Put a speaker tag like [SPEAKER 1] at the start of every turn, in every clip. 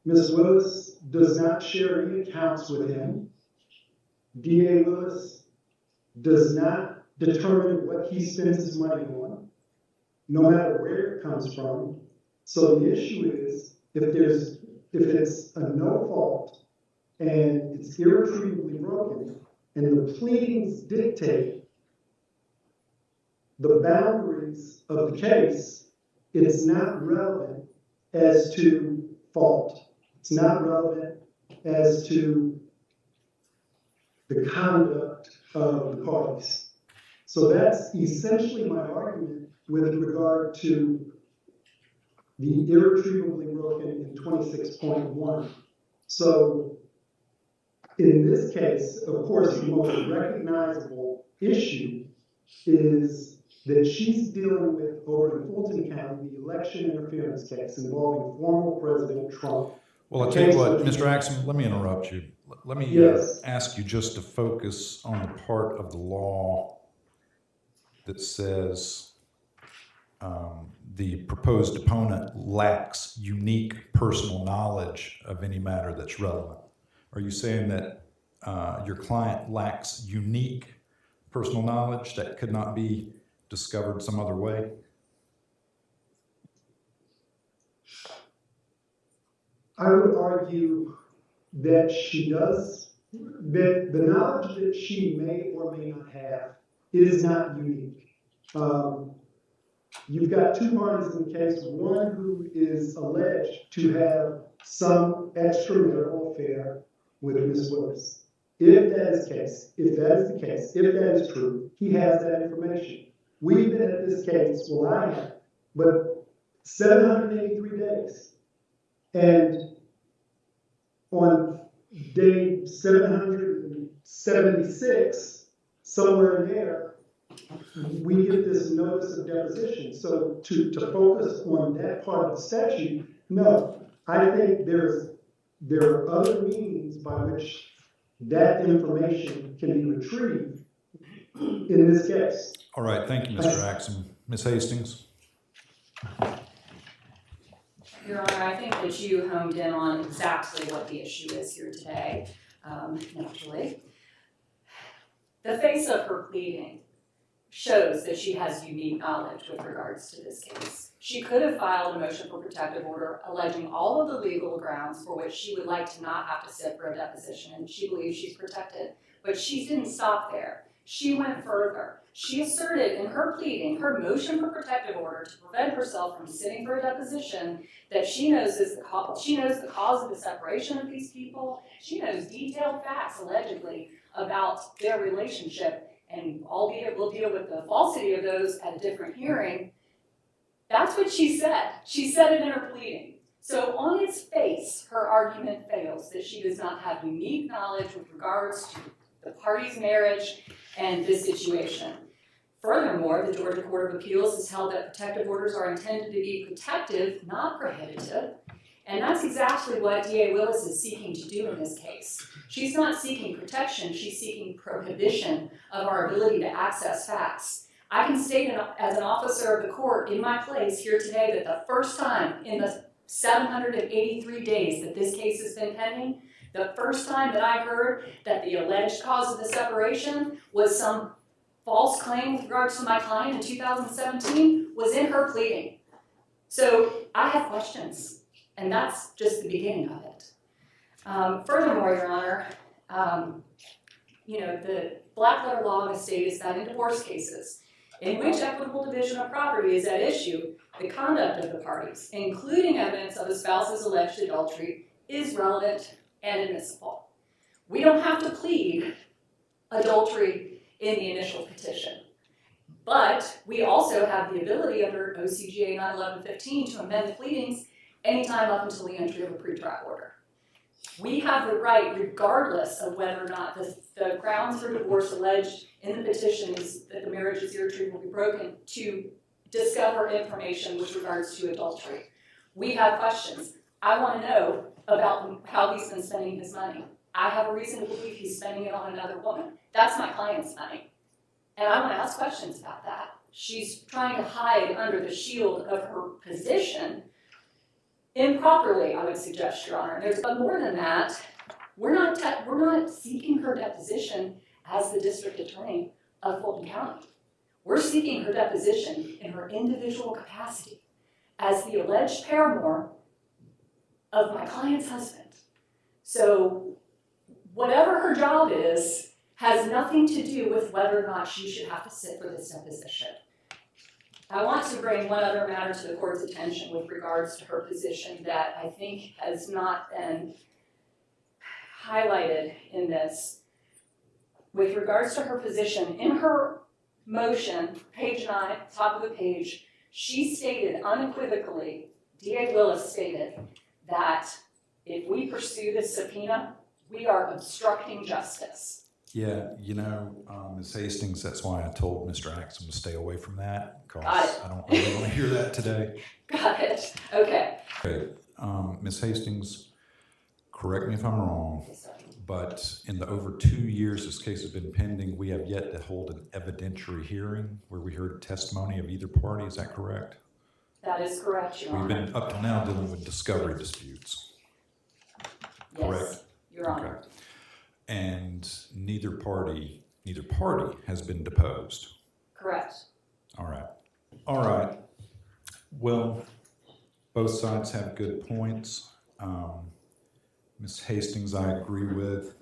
[SPEAKER 1] Ms. Willis does not share any accounts with him. D.A. Willis does not determine what he spends his money on, no matter where it comes from. So the issue is, if it's a no fault and it's irretrievably broken, and the pleadings dictate the boundaries of the case, it's not relevant as to fault. It's not relevant as to the conduct of the parties. So that's essentially my argument with regard to the irretrievably broken in 26.1. So in this case, of course, the most recognizable issue is that she's dealing with, over in Fulton County, the election interference case involving former President Trump.
[SPEAKER 2] Well, I'll tell you what, Mr. Axum, let me interrupt you. Let me ask you just to focus on the part of the law that says the proposed opponent lacks unique personal knowledge of any matter that's relevant. Are you saying that your client lacks unique personal knowledge that could not be discovered some other way?
[SPEAKER 1] I would argue that she does, that the knowledge that she may or may not have is not unique. You've got two parties in the case, one who is alleged to have some extramarital affair with Ms. Willis. If that is the case, if that is true, he has that information. We've been at this case, well, I have, but 783 days. And on day 776, somewhere in there, we get this notice of deposition. So to focus on that part of the statute, no. I think there are other means by which that information can be retrieved in this case.
[SPEAKER 2] All right, thank you, Mr. Axum. Ms. Hastings?
[SPEAKER 3] Your Honor, I think that you honed in on exactly what the issue is here today, naturally. The face of her pleading shows that she has unique knowledge with regards to this case. She could have filed a motion for protective order alleging all of the legal grounds for which she would like to not have to sit for a deposition, and she believes she's protected. But she didn't stop there. She went further. She asserted in her pleading, her motion for protective order to prevent herself from sitting for a deposition, that she knows the cause of the separation of these people. She knows detailed facts, allegedly, about their relationship, and albeit we'll deal with the falsity of those at a different hearing. That's what she said. She said it in her pleading. So on its face, her argument fails that she does not have unique knowledge with regards to the party's marriage and this situation. Furthermore, the Georgia Court of Appeals has held that protective orders are intended to be protective, not prohibitive. And that's exactly what D.A. Willis is seeking to do in this case. She's not seeking protection, she's seeking prohibition of our ability to access facts. I can state as an officer of the court in my place here today that the first time in the 783 days that this case has been pending, the first time that I heard that the alleged cause of the separation was some false claim with regards to my client in 2017 was in her pleading. So I have questions, and that's just the beginning of it. Furthermore, Your Honor, the black letter law in the state is that in divorce cases in which equitable division of property is at issue, the conduct of the parties, including evidence of a spouse's alleged adultery, is relevant and admissible. We don't have to plead adultery in the initial petition, but we also have the ability under OCGA 91115 to amend the pleadings anytime up until the entry of a pretrial order. We have the right, regardless of whether or not the grounds for divorce alleged in the petition is that the marriage is irretrievably broken, to discover information with regards to adultery. We have questions. I want to know about how he's been spending his money. I have a reason to believe he's spending it on another woman. That's my client's money. And I want to ask questions about that. She's trying to hide under the shield of her position Improperly, I would suggest, Your Honor. But more than that, we're not seeking her deposition as the district attorney of Fulton County. We're seeking her deposition in her individual capacity as the alleged paramour of my client's husband. So whatever her job is has nothing to do with whether or not she should have to sit for this deposition. I want to bring one other matter to the court's attention with regards to her position that I think has not been highlighted in this. With regards to her position, in her motion, page 9, top of the page, she stated unequivocally, DA Willis stated, that if we pursue this subpoena, we are obstructing justice.
[SPEAKER 2] Yeah, you know, Ms. Hastings, that's why I told Mr. Axum to stay away from that, because I don't really want to hear that today.
[SPEAKER 3] Got it. Okay.
[SPEAKER 2] Okay, Ms. Hastings, correct me if I'm wrong, but in the over 2 years this case has been pending, we have yet to hold an evidentiary hearing where we heard testimony of either party. Is that correct?
[SPEAKER 3] That is correct, Your Honor.
[SPEAKER 2] We've been up to now dealing with discovery disputes.
[SPEAKER 3] Yes,
[SPEAKER 2] Correct?
[SPEAKER 3] Your Honor.
[SPEAKER 2] Okay. And neither party has been deposed.
[SPEAKER 3] Correct.
[SPEAKER 2] All right. All right. Well, both sides have good points. Ms. Hastings, I agree with.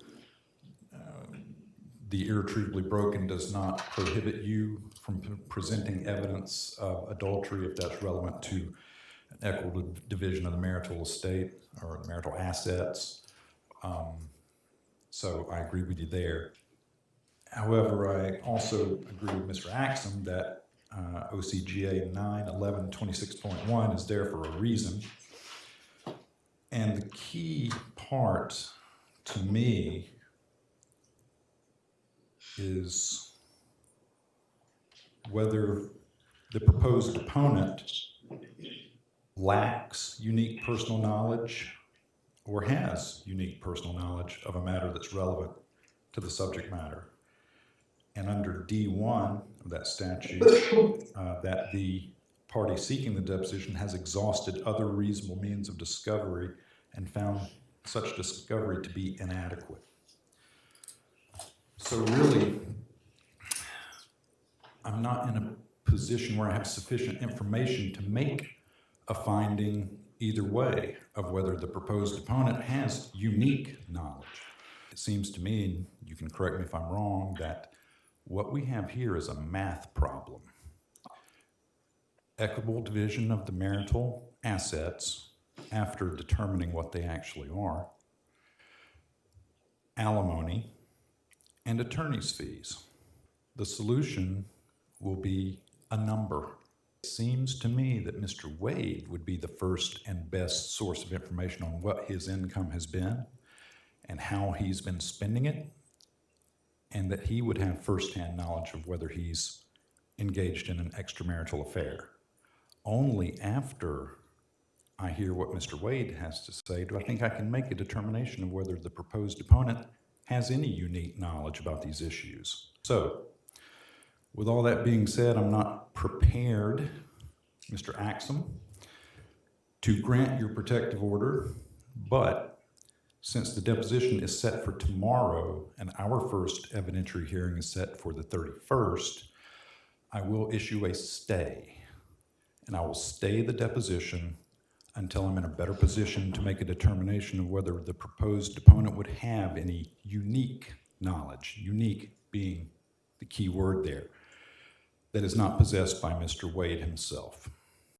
[SPEAKER 2] The irretrievably broken does not prohibit you from presenting evidence of adultery if that's relevant to an equitable division of the marital estate or marital assets. So I agree with you there. However, I also agree with Mr. Axum that OCGA 91126.1 is there for a reason. And the key part to me is whether the proposed opponent lacks unique personal knowledge or has unique personal knowledge of a matter that's relevant to the subject matter. And under D1 of that statute, that the party seeking the deposition has exhausted other reasonable means of discovery and found such discovery to be inadequate. So really, I'm not in a position where I have sufficient information to make a finding either way of whether the proposed opponent has unique knowledge. It seems to me, and you can correct me if I'm wrong, that what we have here is a math problem. Equitable division of the marital assets after determining what they actually are, alimony, and attorney's fees. The solution will be a number. It seems to me that Mr. Wade would be the first and best source of information on what his income has been and how he's been spending it, and that he would have firsthand knowledge of whether he's engaged in an extramarital affair. Only after I hear what Mr. Wade has to say do I think I can make a determination of whether the proposed opponent has any unique knowledge about these issues. So, with all that being said, I'm not prepared, Mr. Axum, to grant your protective order, but since the deposition is set for tomorrow and our first evidentiary hearing is set for the 31st, I will issue a stay, and I will stay the deposition until I'm in a better position to make a determination of whether the proposed opponent would have any unique knowledge, unique being the key word there, that is not possessed by Mr. Wade himself.